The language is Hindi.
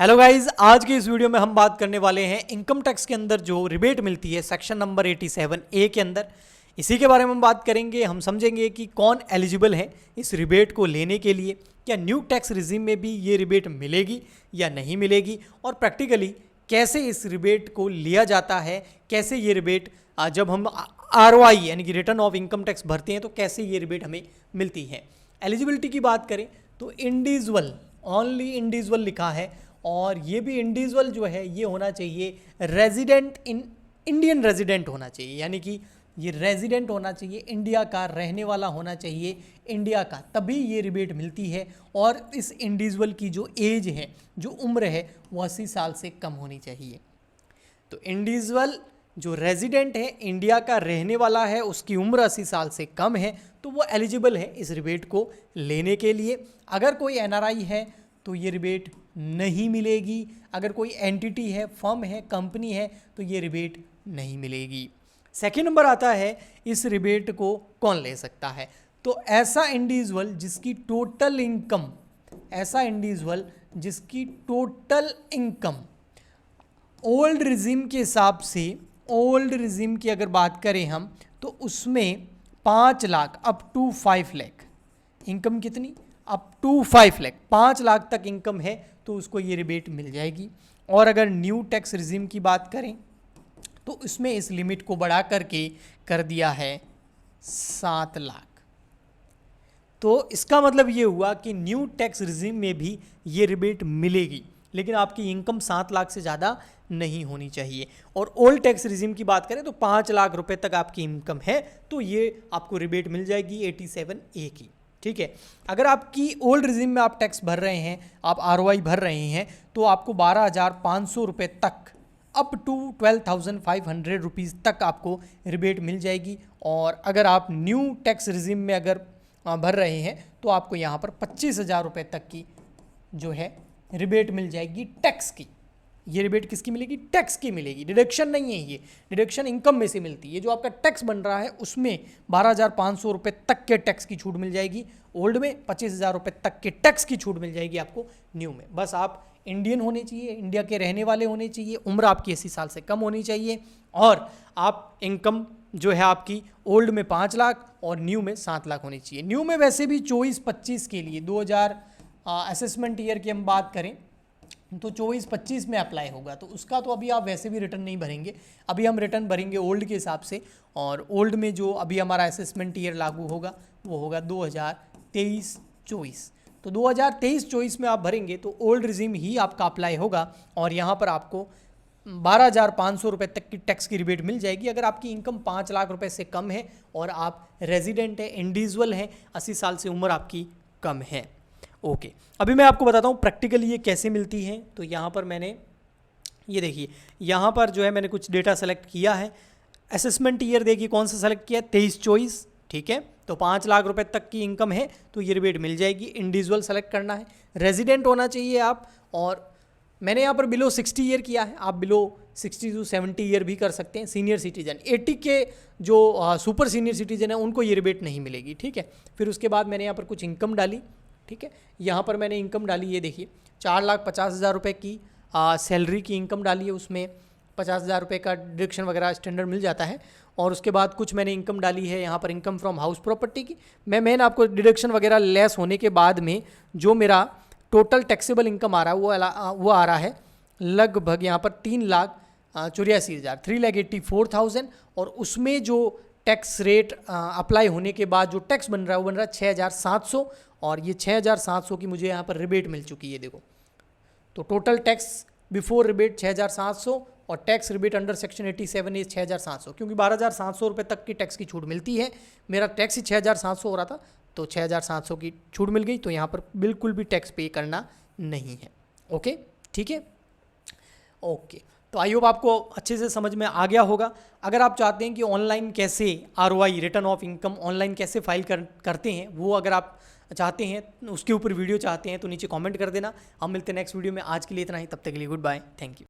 हेलो गाइज, आज के इस वीडियो में हम बात करने वाले हैं इनकम टैक्स के अंदर जो रिबेट मिलती है सेक्शन नंबर 87A के अंदर। इसी के बारे में हम बात करेंगे। हम समझेंगे कि कौन एलिजिबल है इस रिबेट को लेने के लिए, क्या न्यू टैक्स रिजीम में भी ये रिबेट मिलेगी या नहीं मिलेगी, और प्रैक्टिकली कैसे इस रिबेट को लिया जाता है, कैसे ये रिबेट जब हम ROI यानी कि रिटर्न ऑफ इनकम टैक्स भरते हैं तो कैसे ये रिबेट हमें मिलती है। एलिजिबिलिटी की बात करें तो इंडिविजुअल, ओनली इंडिविजुअल लिखा है, और ये भी इंडिविजुअल जो है ये होना चाहिए रेजिडेंट इन इंडियन रेजिडेंट होना चाहिए, यानी कि ये रेजिडेंट होना चाहिए, इंडिया का रहने वाला होना चाहिए इंडिया का, तभी ये रिबेट मिलती है। और इस इंडिविजुअल की जो एज है, जो उम्र है, वो 80 साल से कम होनी चाहिए। तो इंडिविजुअल जो रेजिडेंट है, इंडिया का रहने वाला है, उसकी उम्र 80 साल से कम है, तो वो एलिजिबल है इस रिबेट को लेने के लिए। अगर कोई NRI है तो ये रिबेट नहीं मिलेगी। अगर कोई एंटिटी है, फर्म है, कंपनी है, तो ये रिबेट नहीं मिलेगी। सेकेंड नंबर आता है इस रिबेट को कौन ले सकता है। तो ऐसा इंडिविजुअल जिसकी टोटल इनकम, ऐसा इंडिविजुअल जिसकी टोटल इनकम ओल्ड रिजीम के हिसाब से, ओल्ड रिजीम की अगर बात करें हम, तो उसमें 5 lakh up to 5 lakh income, कितनी? अप टू 5 लाख, 5 लाख तक इनकम है तो उसको ये रिबेट मिल जाएगी। और अगर न्यू टैक्स रिजीम की बात करें तो इसमें इस लिमिट को बढ़ा करके कर दिया है 7 लाख। तो इसका मतलब ये हुआ कि न्यू टैक्स रिजीम में भी ये रिबेट मिलेगी, लेकिन आपकी इनकम 7 लाख से ज़्यादा नहीं होनी चाहिए। और ओल्ड टैक्स रिजीम की बात करें तो 5 लाख रुपए तक आपकी इनकम है तो ये आपको रिबेट मिल जाएगी 87A की। ठीक है। अगर आपकी ओल्ड रिजीम में आप टैक्स भर रहे हैं, आप ROI भर रहे हैं, तो आपको 12,500 रुपये तक अप टू 12,500 रुपीज़ तक आपको रिबेट मिल जाएगी। और अगर आप न्यू टैक्स रिजीम में अगर भर रहे हैं तो आपको यहाँ पर 25,000 रुपये तक की जो है रिबेट मिल जाएगी टैक्स की। ये रिबेट किसकी मिलेगी? टैक्स की मिलेगी। डिडक्शन नहीं है, ये डिडक्शन इनकम में से मिलती है। जो आपका टैक्स बन रहा है उसमें 12,500 रुपये तक के टैक्स की छूट मिल जाएगी ओल्ड में, 25,000 रुपये तक के टैक्स की छूट मिल जाएगी आपको न्यू में। बस आप इंडियन होने चाहिए, इंडिया के रहने वाले होने चाहिए, उम्र आपकी 80 साल से कम होनी चाहिए, और आप इनकम जो है आपकी ओल्ड में 5 लाख और न्यू में 7 लाख होनी चाहिए। न्यू में वैसे भी 24-25 के लिए 2000 असेसमेंट ईयर की हम बात करें तो 24-25 में अप्लाई होगा, तो उसका तो अभी आप वैसे भी रिटर्न नहीं भरेंगे। अभी हम रिटर्न भरेंगे ओल्ड के हिसाब से, और ओल्ड में जो अभी हमारा असेसमेंट ईयर लागू होगा वो होगा 2023-24। तो 2023-24 में आप भरेंगे तो ओल्ड रिजीम ही आपका अप्लाई होगा, और यहाँ पर आपको 12,500 रुपये तक की टैक्स की रिबेट मिल जाएगी अगर आपकी इनकम 5 लाख रुपए से कम है और आप रेजिडेंट है, इंडिविजुअल हैं, 80 साल से उम्र आपकी कम है। ओके, अभी मैं आपको बताता हूँ प्रैक्टिकली ये कैसे मिलती है। तो यहाँ पर मैंने ये देखिए, यहाँ पर जो है मैंने कुछ डेटा सेलेक्ट किया है। असेसमेंट ईयर देखिए कौन सा सेलेक्ट किया है, 23-24। ठीक है, तो 5 लाख रुपए तक की इनकम है तो ये रिबेट मिल जाएगी। इंडिविजुअल सेलेक्ट करना है, रेजिडेंट होना चाहिए आप, और मैंने यहाँ पर बिलो 60 ईयर किया है। आप बिलो 60 to 70 ईयर भी कर सकते हैं। सीनियर सिटीजन 80 के जो सुपर सीनियर सिटीजन है उनको ये रिबेट नहीं मिलेगी। ठीक है, फिर उसके बाद मैंने यहाँ पर कुछ इनकम डाली। ठीक है, यहाँ पर मैंने इनकम डाली, ये देखिए 4,50,000 रुपये की सैलरी की इनकम डाली है, उसमें 50,000 रुपये का डिडक्शन वगैरह स्टैंडर्ड मिल जाता है। और उसके बाद कुछ मैंने इनकम डाली है यहाँ पर इनकम फ्रॉम हाउस प्रॉपर्टी की। मैंने आपको डिडक्शन वगैरह लेस होने के बाद में जो मेरा टोटल टैक्सेबल इनकम आ रहा है वो आ रहा है लगभग यहाँ पर 3,84,000, 3,84,000, और उसमें जो टैक्स रेट अप्लाई होने के बाद जो टैक्स बन रहा है वो बन रहा है 6,700, और ये 6,700 की मुझे यहाँ पर रिबेट मिल चुकी है। देखो, तो टोटल टैक्स बिफोर रिबेट 6,700 और टैक्स रिबेट अंडर सेक्शन 87 6,700, क्योंकि 12,700 रुपये तक की टैक्स की छूट मिलती है। मेरा टैक्स ही 6,700 हो रहा था तो 6,700 की छूट मिल गई, तो यहाँ पर बिल्कुल भी टैक्स पे करना नहीं है। ओके, ठीक है। ओके, तो आई होप आपको अच्छे से समझ में आ गया होगा। अगर आप चाहते हैं कि ऑनलाइन कैसे ROI return of income online कैसे फाइल करते हैं, वो अगर आप चाहते हैं, उसके ऊपर वीडियो चाहते हैं, तो नीचे कमेंट कर देना। हम मिलते हैं नेक्स्ट वीडियो में। आज के लिए इतना ही, तब तक के लिए गुड बाय, थैंक यू।